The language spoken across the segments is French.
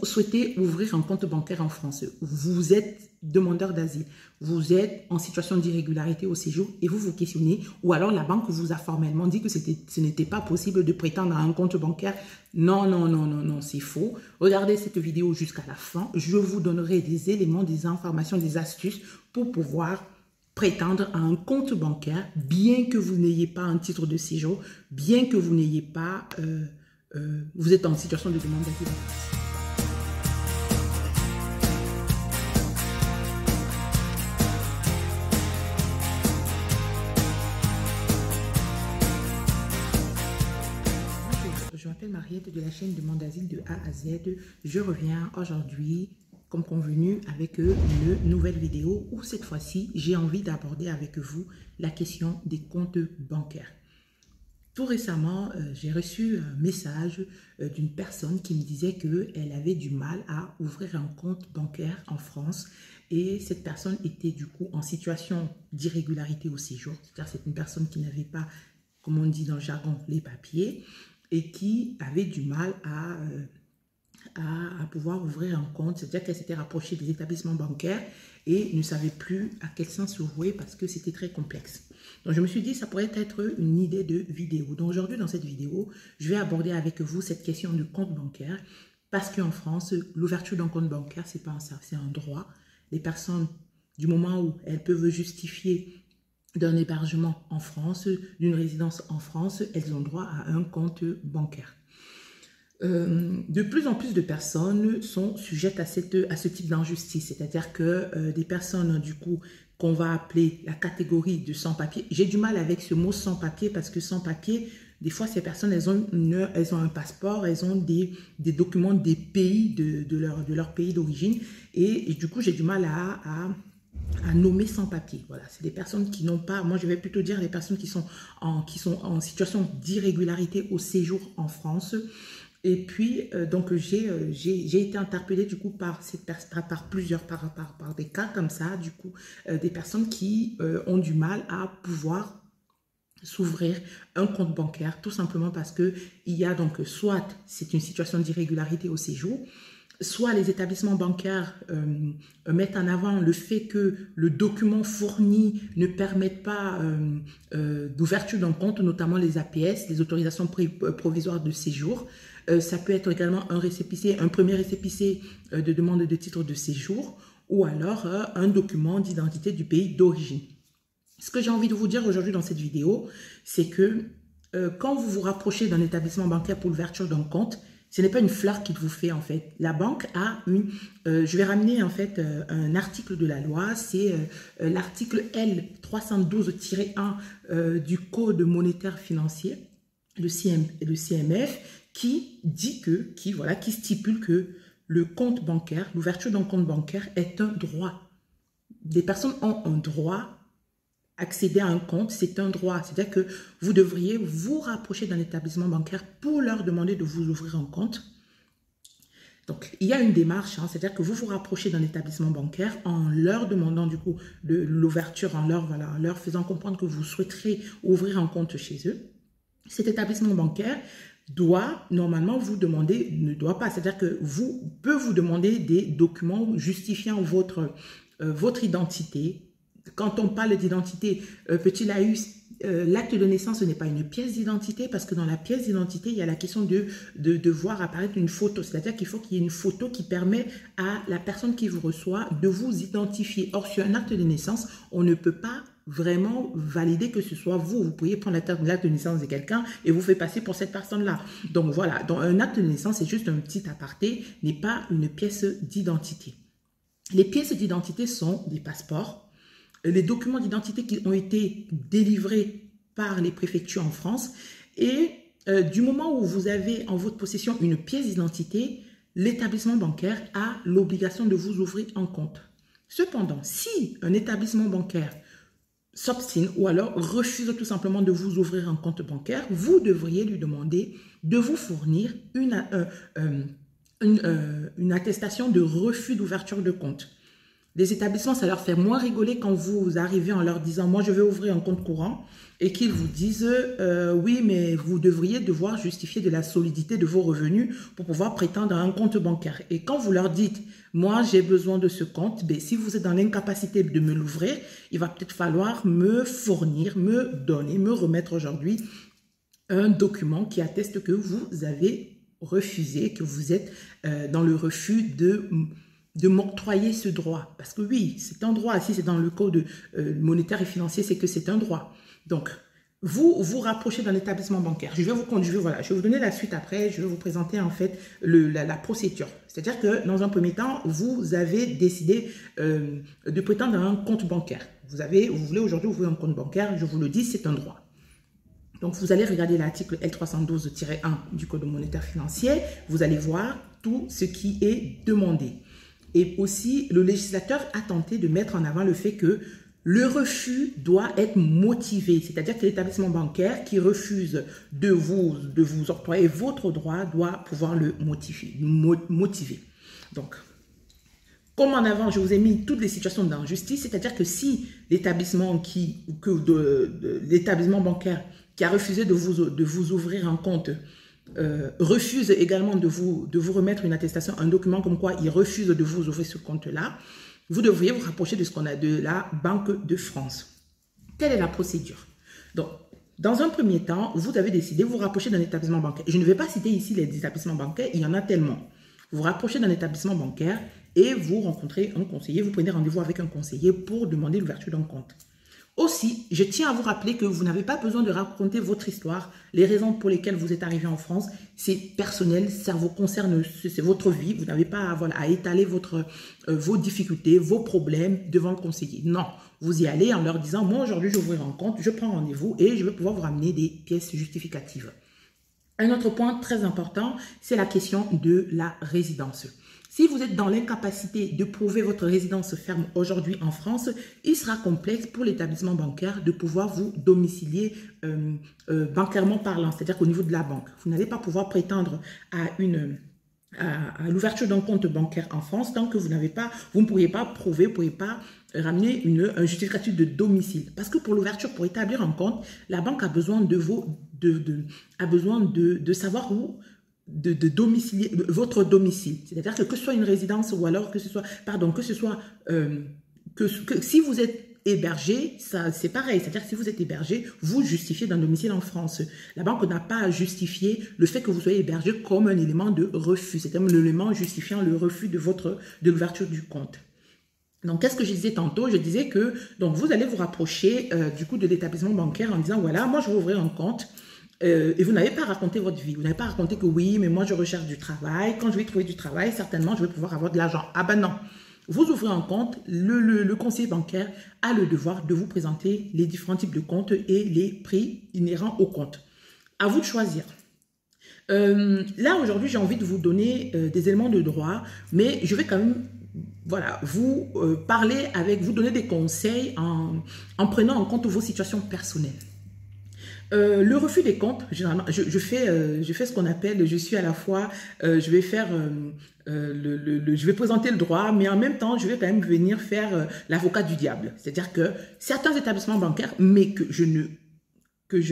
souhaitez ouvrir un compte bancaire en France, vous êtes demandeur d'asile, vous êtes en situation d'irrégularité au séjour et vous vous questionnez, ou alors la banque vous a formellement dit que ce n'était pas possible de prétendre à un compte bancaire. Non, non, non, non, non, c'est faux. Regardez cette vidéo jusqu'à la fin. Je vous donnerai des éléments, des informations, des astuces pour pouvoir prétendre à un compte bancaire, bien que vous n'ayez pas un titre de séjour, bien que vous n'ayez pas... vous êtes en situation de demande d'asile. Je m'appelle Mariette de la chaîne Demande d'asile de A à Z. Je reviens aujourd'hui, comme convenu, avec une nouvelle vidéo où cette fois-ci, j'ai envie d'aborder avec vous la question des comptes bancaires. Tout récemment, j'ai reçu un message d'une personne qui me disait qu'elle avait du mal à ouvrir un compte bancaire en France et cette personne était du coup en situation d'irrégularité au séjour. C'est-à-dire c'est une personne qui n'avait pas, comme on dit dans le jargon, les papiers et qui avait du mal à pouvoir ouvrir un compte. C'est-à-dire qu'elle s'était rapprochée des établissements bancaires et ne savait plus à quel sens s'ouvrir parce que c'était très complexe. Donc je me suis dit ça pourrait être une idée de vidéo. Donc aujourd'hui dans cette vidéo, je vais aborder avec vous cette question du compte bancaire parce qu'en France, l'ouverture d'un compte bancaire, c'est pas un ça, c'est un droit. Les personnes, du moment où elles peuvent justifier d'un hébergement en France, d'une résidence en France, elles ont droit à un compte bancaire. De plus en plus de personnes sont sujettes à ce type d'injustice, c'est-à-dire que des personnes du coup qu'on va appeler la catégorie de sans-papiers, j'ai du mal avec ce mot sans-papiers parce que sans-papiers, des fois ces personnes elles ont un passeport, elles ont des documents des pays de leur pays d'origine et du coup j'ai du mal à nommer sans papier. Voilà, c'est des personnes qui n'ont pas, moi je vais plutôt dire les personnes qui sont en situation d'irrégularité au séjour en France. Et puis, donc, j'ai été interpellée du coup par des cas comme ça, du coup, des personnes qui ont du mal à pouvoir s'ouvrir un compte bancaire, tout simplement parce que il y a donc, soit c'est une situation d'irrégularité au séjour, soit les établissements bancaires mettent en avant le fait que le document fourni ne permette pas d'ouverture d'un compte, notamment les APS, les autorisations provisoires de séjour. Ça peut être également un premier récépissé de demande de titre de séjour ou alors un document d'identité du pays d'origine. Ce que j'ai envie de vous dire aujourd'hui dans cette vidéo, c'est que quand vous vous rapprochez d'un établissement bancaire pour l'ouverture d'un compte, ce n'est pas une fleur qu'il vous fait en fait. La banque a une... je vais ramener en fait un article de la loi, c'est l'article L312-1 du Code monétaire financier, le CMF, qui dit qui stipule que le compte bancaire, l'ouverture d'un compte bancaire est un droit. Des personnes ont un droit. Accéder à un compte, c'est un droit. C'est-à-dire que vous devriez vous rapprocher d'un établissement bancaire pour leur demander de vous ouvrir un compte. Donc, il y a une démarche, hein, c'est-à-dire que vous vous rapprochez d'un établissement bancaire en leur demandant du coup de l'ouverture, en leur faisant comprendre que vous souhaiterez ouvrir un compte chez eux. Cet établissement bancaire doit normalement vous demander, ne doit pas, c'est-à-dire que peut vous demander des documents justifiant votre identité. Quand on parle d'identité, petit laïus, l'acte de naissance, ce n'est pas une pièce d'identité parce que dans la pièce d'identité, il y a la question de voir apparaître une photo. C'est-à-dire qu'il faut qu'il y ait une photo qui permet à la personne qui vous reçoit de vous identifier. Or, sur un acte de naissance, on ne peut pas vraiment valider que ce soit vous. Vous pourriez prendre l'acte de naissance de quelqu'un et vous faire passer pour cette personne-là. Donc voilà, donc un acte de naissance, c'est juste un petit aparté, n'est pas une pièce d'identité. Les pièces d'identité sont des passeports, les documents d'identité qui ont été délivrés par les préfectures en France et du moment où vous avez en votre possession une pièce d'identité, l'établissement bancaire a l'obligation de vous ouvrir un compte. Cependant, si un établissement bancaire s'obstine ou alors refuse tout simplement de vous ouvrir un compte bancaire, vous devriez lui demander de vous fournir une attestation de refus d'ouverture de compte. des établissements, ça leur fait moins rigoler quand vous arrivez en leur disant « moi, je vais ouvrir un compte courant » et qu'ils vous disent oui, mais vous devriez devoir justifier de la solidité de vos revenus pour pouvoir prétendre à un compte bancaire. » Et quand vous leur dites « moi, j'ai besoin de ce compte », ben, si vous êtes dans l'incapacité de me l'ouvrir, il va peut-être falloir me fournir, me donner, me remettre aujourd'hui un document qui atteste que vous avez refusé, que vous êtes dans le refus de m'octroyer ce droit. Parce que oui, c'est un droit. Si c'est dans le code monétaire et financier, c'est que c'est un droit. Donc, vous vous rapprochez d'un établissement bancaire. Je vais vous donner la suite après. Je vais vous présenter en fait la procédure. C'est-à-dire que dans un premier temps, vous avez décidé de prétendre à un compte bancaire. Vous voulez aujourd'hui ouvrir un compte bancaire. Je vous le dis, c'est un droit. Donc, vous allez regarder l'article L312-1 du Code monétaire financier. Vous allez voir tout ce qui est demandé. Et aussi, le législateur a tenté de mettre en avant le fait que le refus doit être motivé. C'est-à-dire que l'établissement bancaire qui refuse de vous octroyer votre droit doit pouvoir le motiver. Donc, comme en avant, je vous ai mis toutes les situations d'injustice. C'est-à-dire que si l'établissement bancaire qui a refusé de vous ouvrir un compte refuse également de vous remettre une attestation, un document comme quoi il refuse de vous ouvrir ce compte-là, vous devriez vous rapprocher de ce qu'on a de la Banque de France. Quelle est la procédure? Donc, dans un premier temps, vous avez décidé de vous rapprocher d'un établissement bancaire. Je ne vais pas citer ici les établissements bancaires, il y en a tellement. Vous vous rapprochez d'un établissement bancaire et vous rencontrez un conseiller, vous prenez rendez-vous avec un conseiller pour demander l'ouverture d'un compte. Aussi, je tiens à vous rappeler que vous n'avez pas besoin de raconter votre histoire, les raisons pour lesquelles vous êtes arrivé en France, c'est personnel, ça vous concerne, c'est votre vie, vous n'avez pas à étaler vos difficultés, vos problèmes devant le conseiller. Non, vous y allez en leur disant, moi aujourd'hui je vais ouvrir un compte, je prends rendez-vous et je vais pouvoir vous ramener des pièces justificatives. Un autre point très important, c'est la question de la résidence. Si vous êtes dans l'incapacité de prouver votre résidence ferme aujourd'hui en France, il sera complexe pour l'établissement bancaire de pouvoir vous domicilier bancairement parlant, c'est-à-dire qu'au niveau de la banque. Vous n'allez pas pouvoir prétendre à l'ouverture d'un compte bancaire en France tant que vous ne pourriez pas prouver, vous ne pourriez pas ramener un justificatif de domicile. Parce que pour l'ouverture, pour établir un compte, la banque a besoin de savoir où de domicilier votre domicile, c'est-à-dire que ce soit une résidence ou alors que ce soit si vous êtes hébergé, c'est pareil, c'est-à-dire que si vous êtes hébergé, vous justifiez d'un domicile en France. La banque n'a pas à justifier le fait que vous soyez hébergé comme un élément de refus, c'est comme l'élément justifiant le refus de l'ouverture du compte. Donc, qu'est-ce que je disais tantôt? Je disais que donc vous allez vous rapprocher du coup de l'établissement bancaire en disant voilà, moi je vais ouvrir un compte. Et vous n'avez pas raconté votre vie. Vous n'avez pas raconté que oui, mais moi je recherche du travail. Quand je vais trouver du travail, certainement je vais pouvoir avoir de l'argent. Ah ben non. Vous ouvrez un compte, le conseiller bancaire a le devoir de vous présenter les différents types de comptes et les prix inhérents au compte. À vous de choisir. Là aujourd'hui, j'ai envie de vous donner des éléments de droit, mais je vais quand même vous donner des conseils en prenant en compte vos situations personnelles. Le refus des comptes, généralement, je fais ce qu'on appelle, je suis à la fois, je vais faire, je vais présenter le droit, mais en même temps, je vais quand même venir faire l'avocat du diable. C'est-à-dire que certains établissements bancaires, mais que je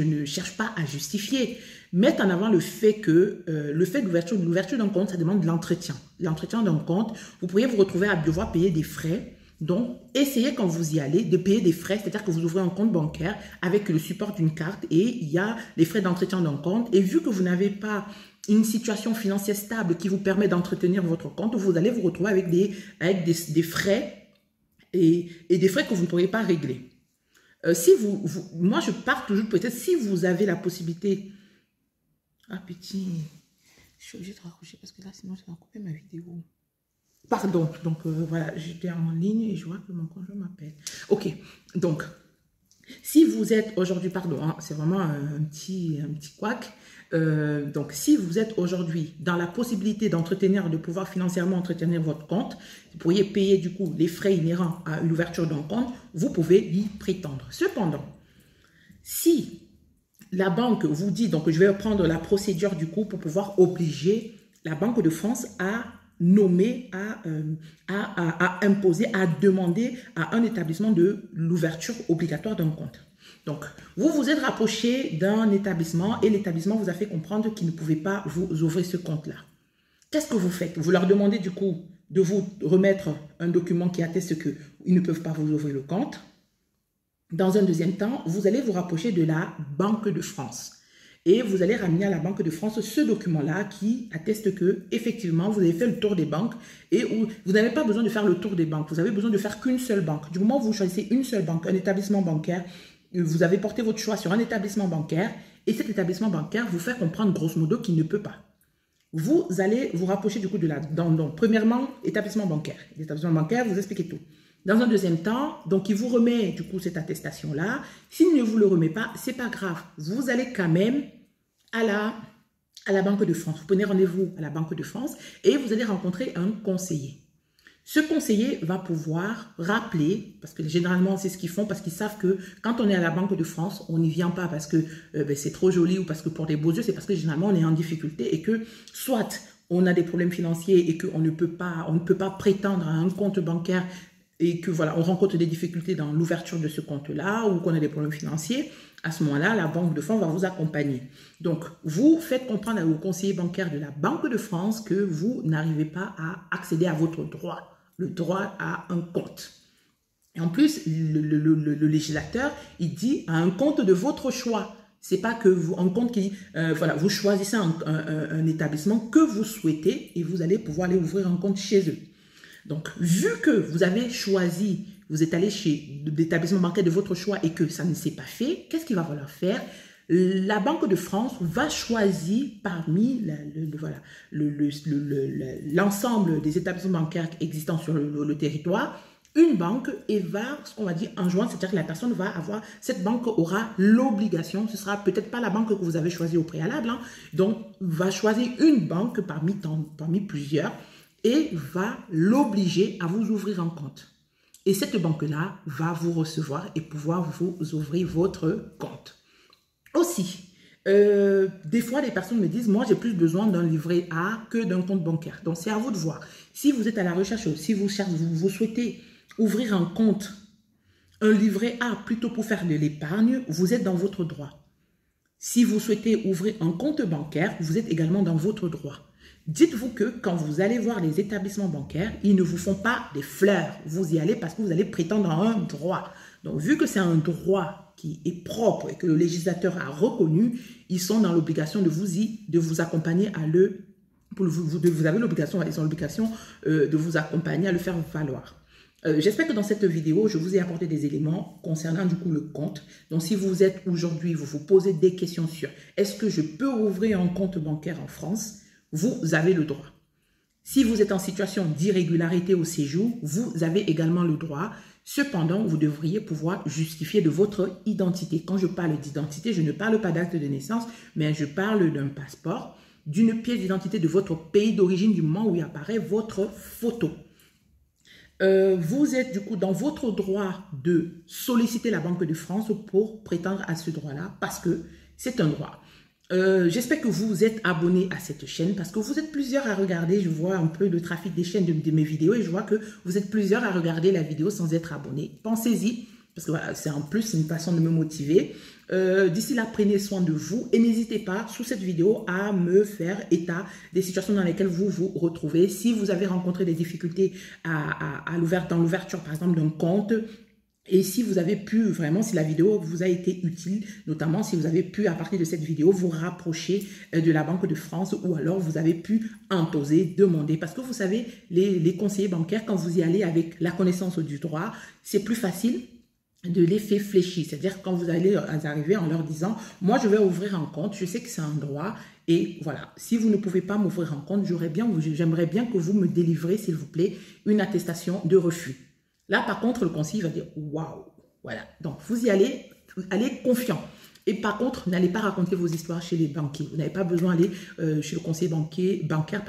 ne cherche pas à justifier, mettent en avant le fait que l'ouverture d'un compte, ça demande de l'entretien. L'entretien d'un compte, vous pourriez vous retrouver à devoir payer des frais. Donc, essayez quand vous y allez de payer des frais, c'est-à-dire que vous ouvrez un compte bancaire avec le support d'une carte et il y a les frais d'entretien d'un compte. Et vu que vous n'avez pas une situation financière stable qui vous permet d'entretenir votre compte, vous allez vous retrouver avec des frais et des frais que vous ne pourrez pas régler. Moi, je pars toujours peut-être si vous avez la possibilité. Ah, petit, je suis obligée de raccrocher parce que là, sinon, je vais couper ma vidéo. Pardon, donc voilà, j'étais en ligne et je vois que mon conjoint m'appelle. Ok, donc, si vous êtes aujourd'hui, pardon, hein, c'est vraiment un petit couac. Donc, si vous êtes aujourd'hui dans la possibilité de pouvoir financièrement entretenir votre compte, vous pourriez payer du coup les frais inhérents à l'ouverture d'un compte, vous pouvez y prétendre. Cependant, si la banque vous dit, donc je vais prendre la procédure du coup pour pouvoir obliger la Banque de France à nommer, à imposer, à demander à un établissement de l'ouverture obligatoire d'un compte. Donc, vous vous êtes rapproché d'un établissement et l'établissement vous a fait comprendre qu'il ne pouvait pas vous ouvrir ce compte-là. Qu'est-ce que vous faites? Vous leur demandez du coup de vous remettre un document qui atteste qu'ils ne peuvent pas vous ouvrir le compte. Dans un deuxième temps, vous allez vous rapprocher de la Banque de France. Et vous allez ramener à la Banque de France ce document-là qui atteste que effectivement vous avez fait le tour des banques et où vous n'avez pas besoin de faire le tour des banques. Vous avez besoin de faire qu'une seule banque. Du moment où vous choisissez une seule banque, un établissement bancaire, vous avez porté votre choix sur un établissement bancaire et cet établissement bancaire vous fait comprendre grosso modo qu'il ne peut pas. Vous allez vous rapprocher du coup de la... Donc, premièrement, établissement bancaire. L'établissement bancaire, vous expliquez tout. Dans un deuxième temps, donc il vous remet du coup cette attestation-là. S'il ne vous le remet pas, c'est pas grave. Vous allez quand même à la Banque de France. Vous prenez rendez-vous à la Banque de France et vous allez rencontrer un conseiller. Ce conseiller va pouvoir rappeler, parce que généralement c'est ce qu'ils font, parce qu'ils savent que quand on est à la Banque de France, on n'y vient pas parce que c'est trop joli ou parce que pour des beaux yeux, c'est parce que généralement on est en difficulté et que soit on a des problèmes financiers et qu'on ne peut pas prétendre à un compte bancaire et que voilà, on rencontre des difficultés dans l'ouverture de ce compte-là ou qu'on a des problèmes financiers. À ce moment-là, la Banque de France va vous accompagner. Donc, vous faites comprendre au conseiller bancaire de la Banque de France que vous n'arrivez pas à accéder à votre droit, le droit à un compte. Et en plus, le législateur, il dit à un compte de votre choix. C'est pas que vous, un compte qui, voilà, vous choisissez un établissement que vous souhaitez et vous allez pouvoir aller ouvrir un compte chez eux. Donc, vu que vous avez choisi, vous êtes allé chez l'établissement bancaire de votre choix et que ça ne s'est pas fait, qu'est-ce qu'il va falloir faire? La Banque de France va choisir parmi l'ensemble des établissements bancaires existants sur le territoire une banque et va, ce qu'on va dire, enjoindre, c'est-à-dire que la personne va avoir, cette banque aura l'obligation, ce sera peut-être pas la banque que vous avez choisie au préalable, hein, donc va choisir une banque parmi plusieurs et va l'obliger à vous ouvrir un compte. Et cette banque-là va vous recevoir et pouvoir vous ouvrir votre compte. Aussi, des fois, les personnes me disent, moi, j'ai plus besoin d'un livret A que d'un compte bancaire. Donc, c'est à vous de voir. Si vous êtes à la recherche, si vous souhaitez ouvrir un compte, un livret A plutôt pour faire de l'épargne, vous êtes dans votre droit. Si vous souhaitez ouvrir un compte bancaire, vous êtes également dans votre droit. Dites-vous que quand vous allez voir les établissements bancaires, ils ne vous font pas des fleurs. Vous y allez parce que vous allez prétendre à un droit. Donc, vu que c'est un droit qui est propre et que le législateur a reconnu, ils sont dans l'obligation de vous accompagner à vous avez l'obligation, ils ont l'obligation de vous accompagner à le faire valoir. J'espère que dans cette vidéo, je vous ai apporté des éléments concernant du coup le compte. Donc, si vous êtes aujourd'hui, vous vous posez des questions sur est-ce que je peux ouvrir un compte bancaire en France? Vous avez le droit. Si vous êtes en situation d'irrégularité au séjour, vous avez également le droit. Cependant, vous devriez pouvoir justifier de votre identité. Quand je parle d'identité, je ne parle pas d'acte de naissance, mais je parle d'un passeport, d'une pièce d'identité de votre pays d'origine du moment où il apparaît votre photo. Vous êtes du coup dans votre droit de solliciter la Banque de France pour prétendre à ce droit-là parce que c'est un droit. J'espère que vous êtes abonnés à cette chaîne parce que vous êtes plusieurs à regarder. Je vois un peu le trafic des chaînes de mes vidéos et je vois que vous êtes plusieurs à regarder la vidéo sans être abonnés. Pensez-y parce que voilà, c'est en plus une façon de me motiver. D'ici là, prenez soin de vous et n'hésitez pas sous cette vidéo à me faire état des situations dans lesquelles vous vous retrouvez. Si vous avez rencontré des difficultés dans l'ouverture par exemple d'un compte, et si vous avez pu vraiment, si la vidéo vous a été utile, notamment si vous avez pu à partir de cette vidéo vous rapprocher de la Banque de France ou alors vous avez pu imposer, demander. Parce que vous savez, les conseillers bancaires, quand vous y allez avec la connaissance du droit, c'est plus facile de l'effet fléchi. C'est-à-dire quand vous allez arriver en leur disant, moi je vais ouvrir un compte, je sais que c'est un droit et voilà, si vous ne pouvez pas m'ouvrir un compte, j'aimerais bien que vous me délivrez s'il vous plaît une attestation de refus. Là, par contre, le conseiller va dire « Waouh !» Voilà. Donc, vous y allez confiant. Et par contre, n'allez pas raconter vos histoires chez les banquiers. Vous n'avez pas besoin d'aller chez le conseiller bancaire,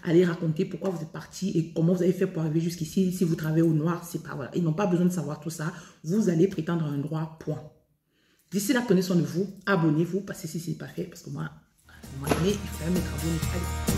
aller raconter pourquoi vous êtes parti et comment vous avez fait pour arriver jusqu'ici. Si vous travaillez au noir, c'est pas voilà. Ils n'ont pas besoin de savoir tout ça. Vous allez prétendre à un droit, point. D'ici là, prenez soin de vous. Abonnez-vous parce que si ce n'est pas fait, parce que moi, à un moment donné, il faut même être abonné. Allez.